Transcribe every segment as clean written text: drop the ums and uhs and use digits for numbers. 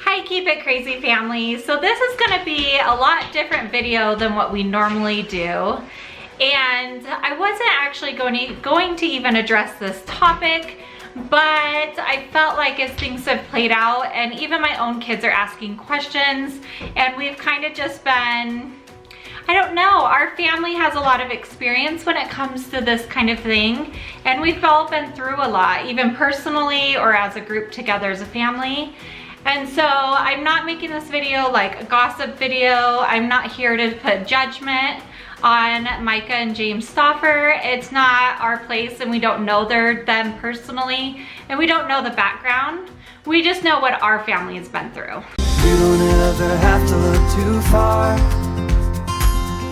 Hi, Keep It Crazy family. So this is gonna be a lot different video than what we normally do. And I wasn't actually going to even address this topic, but I felt like as things have played out and even my own kids are asking questions and we've kind of just been, I don't know, our family has a lot of experience when it comes to this kind of thing, and we've all been through a lot, even personally or as a group together as a family. And so I'm not making this video like a gossip video. I'm not here to put judgment on Myka and James Stauffer. It's not our place, and we don't know them personally, and we don't know the background. We just know what our family has been through. You don't ever have to look too far.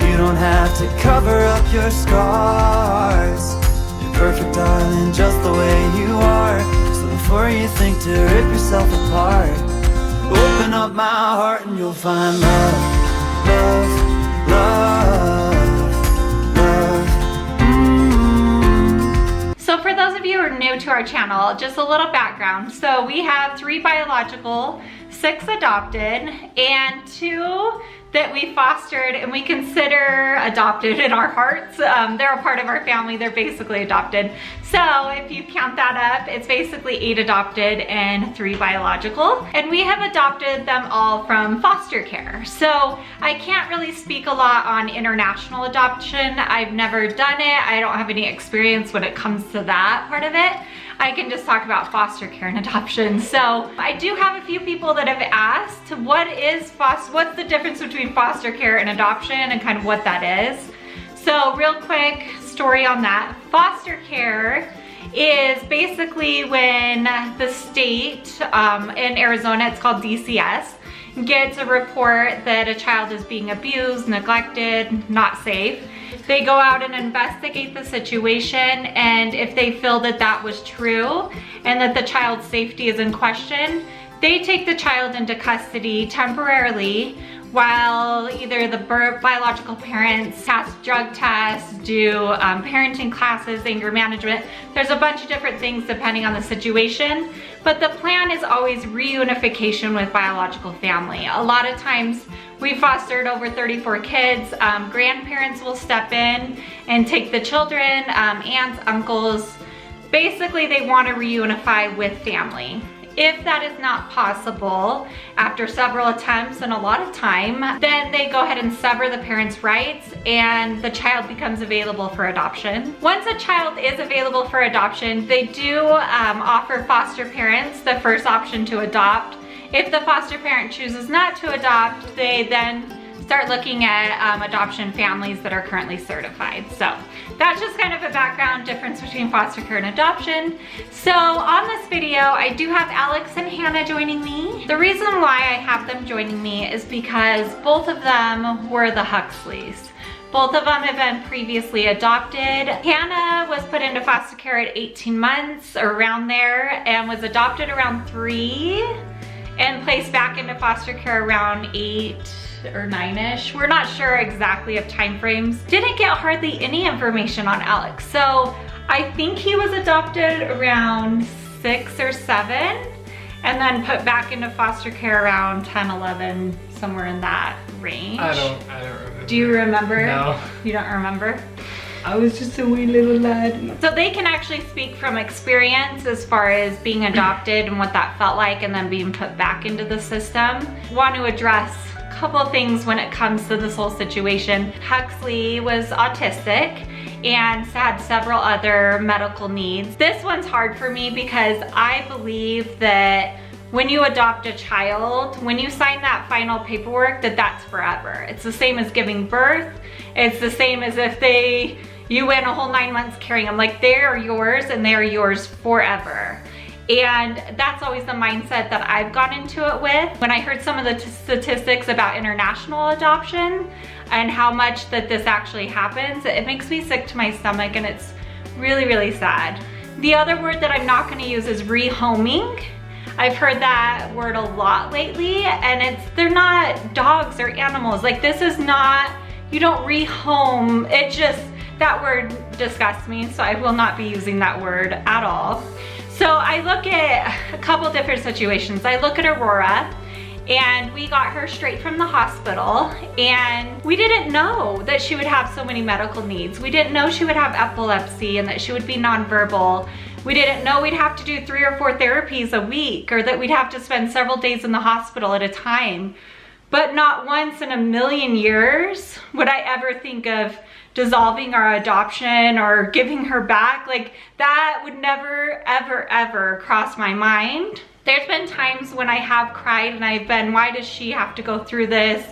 You don't have to cover up your scars. You're perfect, darling, just the way you are. So before you think to rip yourself apart, open up my heart and you'll find love, love, love, love. So for those of you who are new to our channel, just a little background. So we have 3 biological, 6 adopted, and 2 that we fostered and we consider adopted in our hearts. They're a part of our family, they're basically adopted. So if you count that up, it's basically 8 adopted and 3 biological. And we have adopted them all from foster care. So I can't really speak a lot on international adoption. I've never done it. I don't have any experience when it comes to that part of it. I can just talk about foster care and adoption. So I do have a few people that have asked what's the difference between foster care and adoption and kind of what that is. So real quick story on that. Foster care is basically when the state in Arizona, it's called DCS, gets a report that a child is being abused, neglected, not safe. They go out and investigate the situation, and if they feel that that was true and that the child's safety is in question, they take the child into custody temporarily while either the biological parents pass drug tests, do parenting classes, anger management. There's a bunch of different things depending on the situation, but the plan is always reunification with biological family. A lot of times we fostered over 34 kids. Grandparents will step in and take the children, aunts, uncles. Basically, they want to reunify with family. If that is not possible after several attempts and a lot of time, then they go ahead and sever the parents' rights and the child becomes available for adoption. Once a child is available for adoption, they do offer foster parents the first option to adopt. If the foster parent chooses not to adopt, they then start looking at adoption families that are currently certified. So that's just kind of a background difference between foster care and adoption. So on this video, I do have Alex and Hannah joining me. The reason why I have them joining me is because both of them were the Huxleys. Both of them have been previously adopted. Hannah was put into foster care at 18 months or around there and was adopted around 3 and placed back into foster care around 8 or 9-ish. We're not sure exactly of time frames. Didn't get hardly any information on Alex. So I think he was adopted around 6 or 7 and then put back into foster care around 10, 11, somewhere in that range. I don't remember. Do you remember? No. You don't remember? I was just a wee little lad. So they can actually speak from experience as far as being adopted and what that felt like and then being put back into the system. Want to address a couple of things when it comes to this whole situation. Huxley was autistic and had several other medical needs. This one's hard for me because I believe that when you adopt a child, when you sign that final paperwork, that's forever. It's the same as giving birth. It's the same as if you went a whole 9 months carrying them. Like, they are yours and they are yours forever. And that's always the mindset that I've gone into it with. When I heard some of the statistics about international adoption and how much that this actually happens, it makes me sick to my stomach, and it's really, really sad. The other word that I'm not gonna use is rehoming. I've heard that word a lot lately, and they're not dogs or animals. Like, this is not, you don't rehome. It just, that word disgusts me, so I will not be using that word at all. So I look at a couple different situations. I look at Aurora, and we got her straight from the hospital, and we didn't know that she would have so many medical needs. We didn't know she would have epilepsy and that she would be nonverbal. We didn't know we'd have to do 3 or 4 therapies a week, or that we'd have to spend several days in the hospital at a time. But not once in a million years would I ever think of dissolving our adoption or giving her back. Like, that would never, ever, ever cross my mind. There's been times when I have cried and I've been, why does she have to go through this?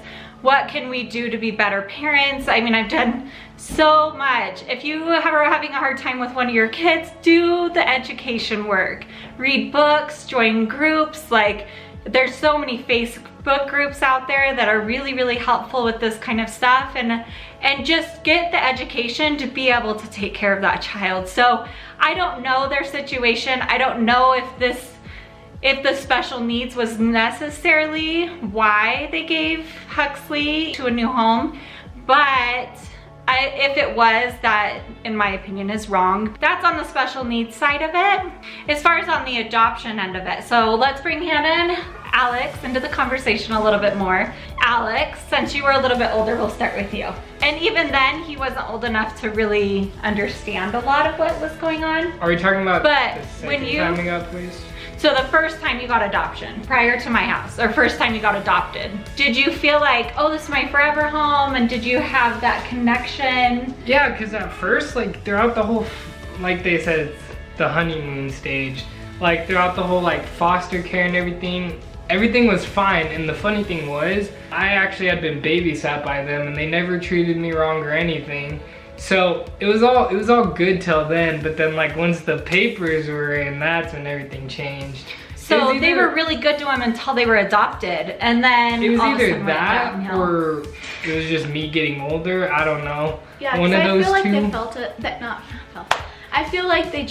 What can we do to be better parents? I mean, I've done so much. If you are having a hard time with one of your kids, do the education work. Read books, join groups. Like, there's so many Facebook groups out there that are really, really helpful with this kind of stuff, and just get the education to be able to take care of that child. So I don't know their situation. I don't know if the special needs was necessarily why they gave Huxley to a new home, but if it was, that in my opinion is wrong. That's on the special needs side of it. As far as on the adoption end of it, so let's bring Hannah and Alex into the conversation a little bit more. Alex, since you were a little bit older, we'll start with you. And even then, he wasn't old enough to really understand a lot of what was going on. Are we talking about But the second when you- time we got placed? So the first time you got adoption, prior to my house, or first time you got adopted, did you feel like, oh, this is my forever home? And did you have that connection? Yeah, because at first, like, throughout the whole, like they said, it's the honeymoon stage. Like, throughout the whole, like, foster care and everything was fine. And the funny thing was, I actually had been babysat by them, and they never treated me wrong or anything. So it was all good till then, but then, like, once the papers were in, that's when everything changed. So they were really good to him until they were adopted, and then it was all of a either sudden went that downhill. or it was just me getting older. I don't know. Yeah, one because of I those feel like two. they felt it, I feel like they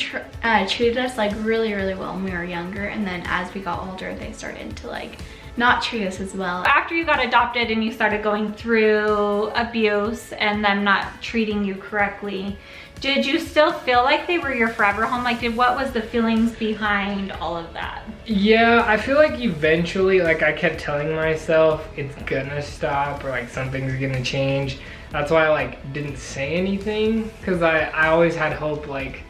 treated us like really, really well when we were younger, and then as we got older, they started to like not treat us as well. After you got adopted and you started going through abuse and them not treating you correctly, did you still feel like they were your forever home? Like, what was the feelings behind all of that? Yeah, I feel like eventually, like, I kept telling myself it's gonna stop, or like something's gonna change. That's why I like didn't say anything, because I always had hope like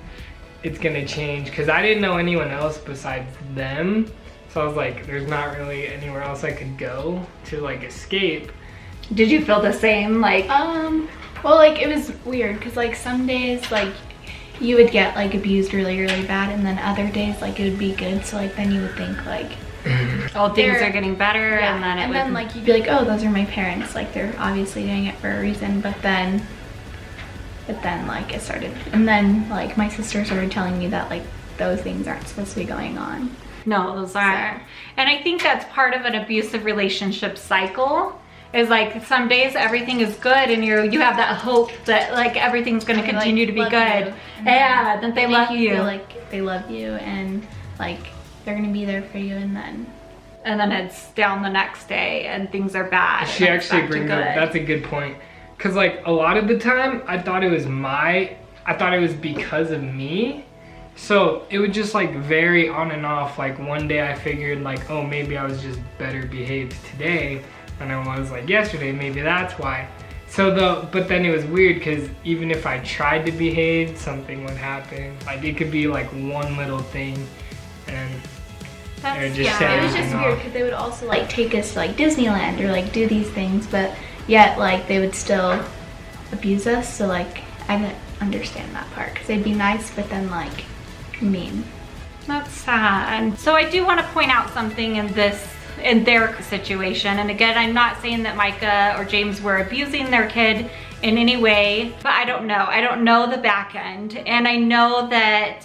it's gonna change, because I didn't know anyone else besides them. So I was like, there's not really anywhere else I could go to like escape. Did you feel the same? Like, Well, like, it was weird because like some days like you would get like abused really, really bad, and then other days like it would be good. So like then you would think like, oh, things they're- are getting better, yeah, and then it and would... then like you'd be like, oh, those are my parents. Like they're obviously doing it for a reason. But then like it started, and then like my sister started telling me that like those things aren't supposed to be going on. No, those aren't. And I think that's part of an abusive relationship cycle, is like some days everything is good and you have that hope that like everything's going to They, continue to be love good. you. Yeah, that they make love you you. feel like they love you and like they're gonna be there for you, and then it's down the next day and things are bad. She and it's actually back to brings up, good. that's a good point. Cause like a lot of the time I thought it was because of me. So it would just like vary on and off. Like one day I figured like, oh, maybe I was just better behaved today than I was like yesterday. Maybe that's why. But then it was weird because even if I tried to behave, something would happen. Like it could be like one little thing, and it would just set it was just everything weird off. because they would also like take us to like Disneyland or like do these things, but yet like they would still abuse us. So like I didn't understand that part because they'd be nice, but then like mean. That's sad. So I do want to point out something in their situation. And again, I'm not saying that Myka or James were abusing their kid in any way, but I don't know. I don't know the back end. And I know that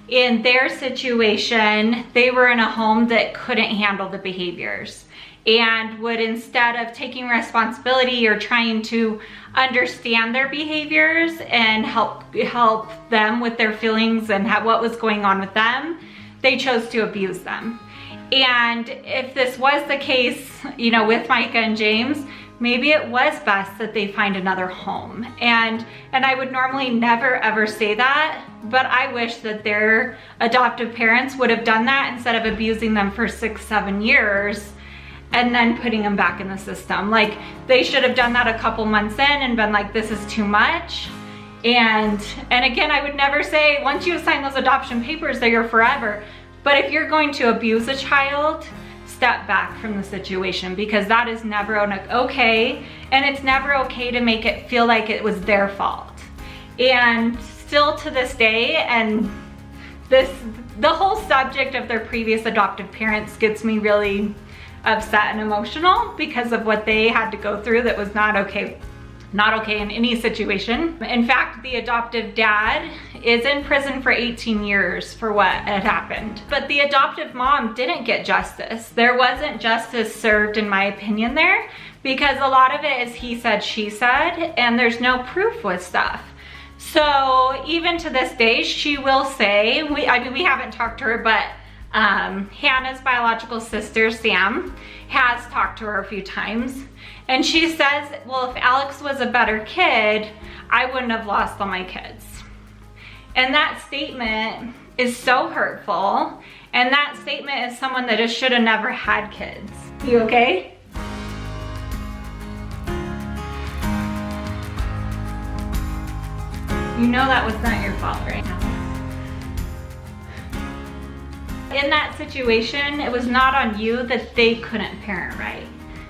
in their situation, they were in a home that couldn't handle the behaviors and would, instead of taking responsibility or trying to understand their behaviors and help them with their feelings and what was going on with them, they chose to abuse them. And if this was the case, you know, with Myka and James, maybe it was best that they find another home. And I would normally never ever say that, but I wish that their adoptive parents would have done that instead of abusing them for 6-7 years. and then putting them back in the system. Like, they should have done that a couple months in and been like, this is too much. And again, I would never say, once you sign those adoption papers, they're forever. But if you're going to abuse a child, step back from the situation, because that is never okay. And it's never okay to make it feel like it was their fault. And still to this day, and the whole subject of their previous adoptive parents gets me really upset and emotional because of what they had to go through that was not okay. Not okay in any situation. In fact, the adoptive dad is in prison for 18 years for what had happened. But the adoptive mom didn't get justice. There wasn't justice served, in my opinion, there, because a lot of it is he said, she said, and there's no proof with stuff. So even to this day, she will say, we haven't talked to her, but Hannah's biological sister, Sam, has talked to her a few times. And she says, well, if Alex was a better kid, I wouldn't have lost all my kids. And that statement is so hurtful. And that statement is someone that just should have never had kids. You okay? You know that was not your fault right now. In that situation, it was not on you that they couldn't parent right.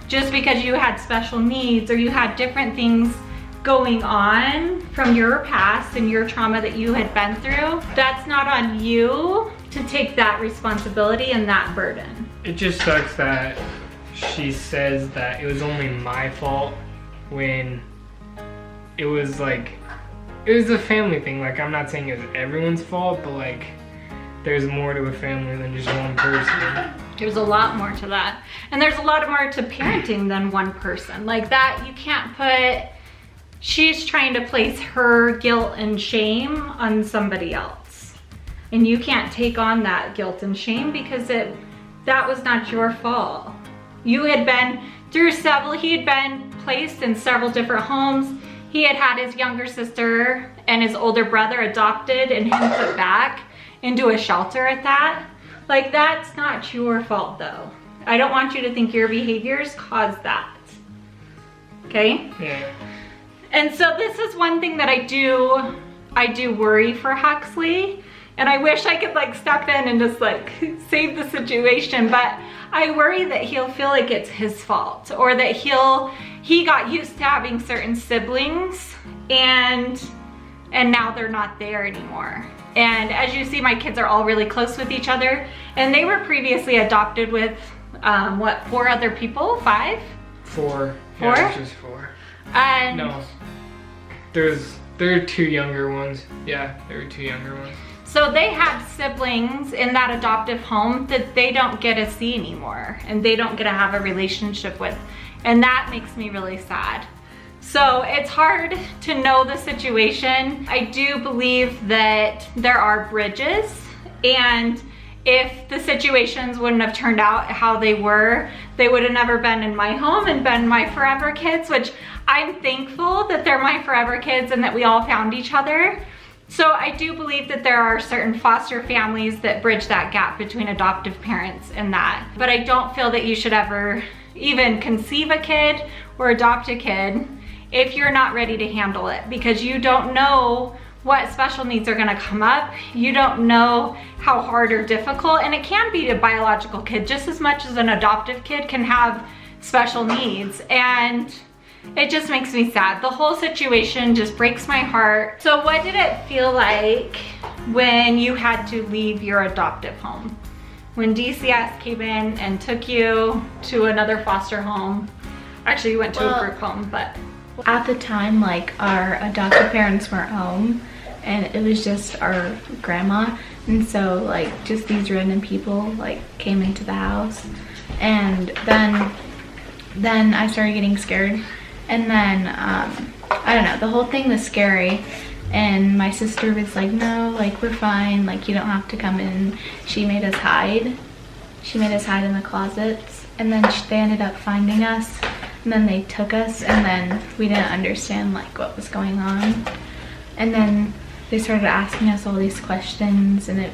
Just because you had special needs or you had different things going on from your past and your trauma that you had been through, that's not on you to take that responsibility and that burden. It just sucks that she says that it was only my fault when it was like, it was a family thing. Like, I'm not saying it was everyone's fault, but like, there's more to a family than just one person. There's a lot more to that. And there's a lot more to parenting than one person. Like that, you can't put, she's trying to place her guilt and shame on somebody else. And you can't take on that guilt and shame because that was not your fault. You had been through several, he had been placed in several different homes. He had had his younger sister and his older brother adopted and him put back into a shelter at that. Like, that's not your fault though. I don't want you to think your behaviors caused that. Okay? Yeah. And so this is one thing that I do worry for Huxley. And I wish I could like step in and just like save the situation, but I worry that he'll feel like it's his fault, or that he got used to having certain siblings and now they're not there anymore. And as you see, my kids are all really close with each other, and they were previously adopted with, what, 4 other people? 5? 4. 4? Yeah, it was just 4. And no, there are 2 younger ones. Yeah, there were 2 younger ones. so they have siblings in that adoptive home that they don't get to see anymore, and they don't get to have a relationship with. And that makes me really sad. So it's hard to know the situation. I do believe that there are bridges, and if the situations wouldn't have turned out how they were, they would have never been in my home and been my forever kids, which I'm thankful that they're my forever kids and that we all found each other. So I do believe that there are certain foster families that bridge that gap between adoptive parents and that. But I don't feel that you should ever even conceive a kid or adopt a kid if you're not ready to handle it, because you don't know what special needs are gonna come up. You don't know how hard or difficult, and it can be a biological kid just as much as an adoptive kid can have special needs. And it just makes me sad. The whole situation just breaks my heart. So what did it feel like when you had to leave your adoptive home? When DCS came in and took you to another foster home? Actually, you went to a group home, but. At the time, like, our adoptive parents weren't home, and it was just our grandma, and so like just these random people like came into the house, and then I started getting scared, and then I don't know, the whole thing was scary, and my sister was like, no, like, we're fine, like, you don't have to come in. She made us hide in the closets, and then they ended up finding us. And then they took us, and then we didn't understand like what was going on. And then they started asking us all these questions, and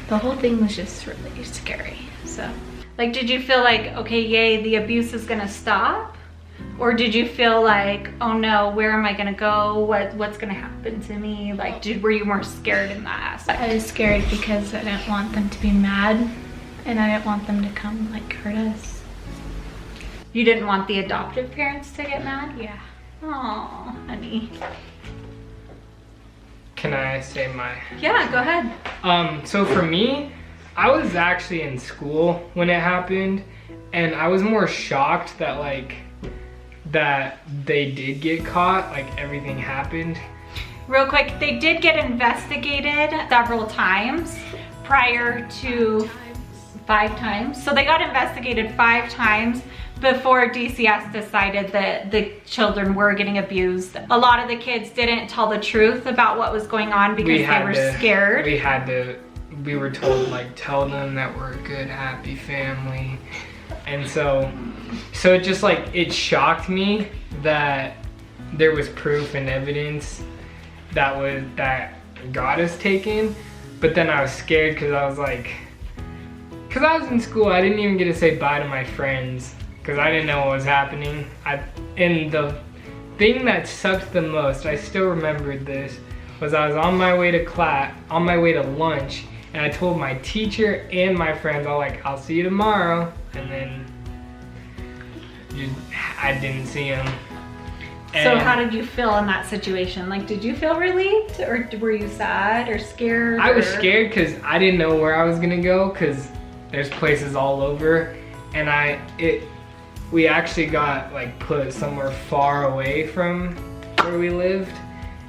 the whole thing was just really scary. So Like, did you feel like, okay, yay, the abuse is gonna stop? Or did you feel like, oh no, where am I gonna go? What's gonna happen to me? Like, were you more scared in that aspect? I was scared because I didn't want them to be mad and I didn't want them to come like hurt us. You didn't want the adoptive parents to get mad? Yeah. Oh, honey. Can I say my? Yeah, go ahead. So for me, I was actually in school when it happened, and I was more shocked that that they did get caught, like everything happened. Real quick, they did get investigated several times prior to 5 times. So they got investigated 5 times before DCS decided that the children were getting abused. A lot of the kids didn't tell the truth about what was going on because they were scared. We were told, like, tell them that we're a good, happy family. And so it just, like, it shocked me that there was proof and evidence that got us taken. But then I was scared because I was in school, I didn't even get to say bye to my friends because I didn't know what was happening. And the thing that sucked the most, I still remembered this, was I was on my way to lunch, and I told my teacher and my friends, I'll see you tomorrow. And then I didn't see them. So how did you feel in that situation? Like, did you feel relieved, or were you sad or scared? I was scared because I didn't know where I was gonna go because there's places all over, and we actually got like put somewhere far away from where we lived,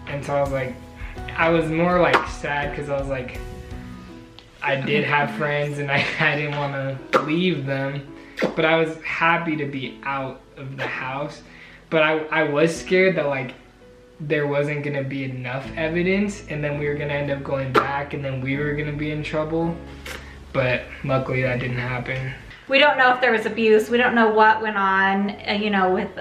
and so I was more like sad because I was like, I did have friends and I didn't want to leave them, but I was happy to be out of the house. But I was scared that like there wasn't gonna be enough evidence, and then we were gonna end up going back, and then we were gonna be in trouble. But luckily that didn't happen. We don't know if there was abuse. We don't know what went on, with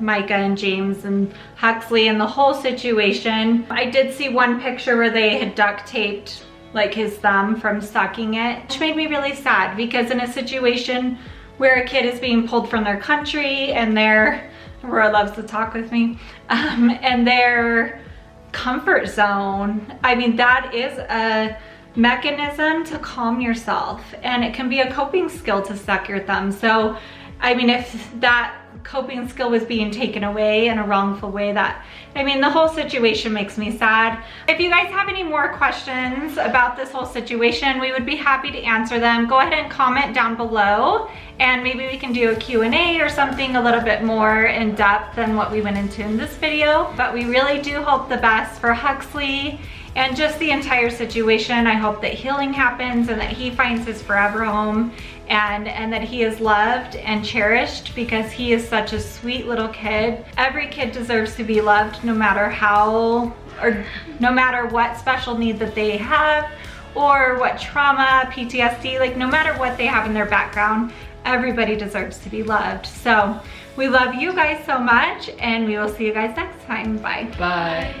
Myka and James and Huxley and the whole situation. I did see one picture where they had duct taped like his thumb from sucking it, which made me really sad because in a situation where a kid is being pulled from their country and Aurora loves to talk with me, and their comfort zone, I mean, that is a mechanism to calm yourself, and it can be a coping skill to suck your thumb. So I mean, if that coping skill was being taken away in a wrongful way, the whole situation makes me sad. If you guys have any more questions about this whole situation, we would be happy to answer them. Go ahead and comment down below, and maybe we can do a Q&A or something a little bit more in depth than what we went into in this video. But we really do hope the best for Huxley and just the entire situation. I hope that healing happens and that he finds his forever home, and that he is loved and cherished because he is such a sweet little kid. Every kid deserves to be loved, no matter how, or no matter what special need that they have, or what trauma, PTSD, like no matter what they have in their background, everybody deserves to be loved. So we love you guys so much, and we will see you guys next time. Bye. Bye.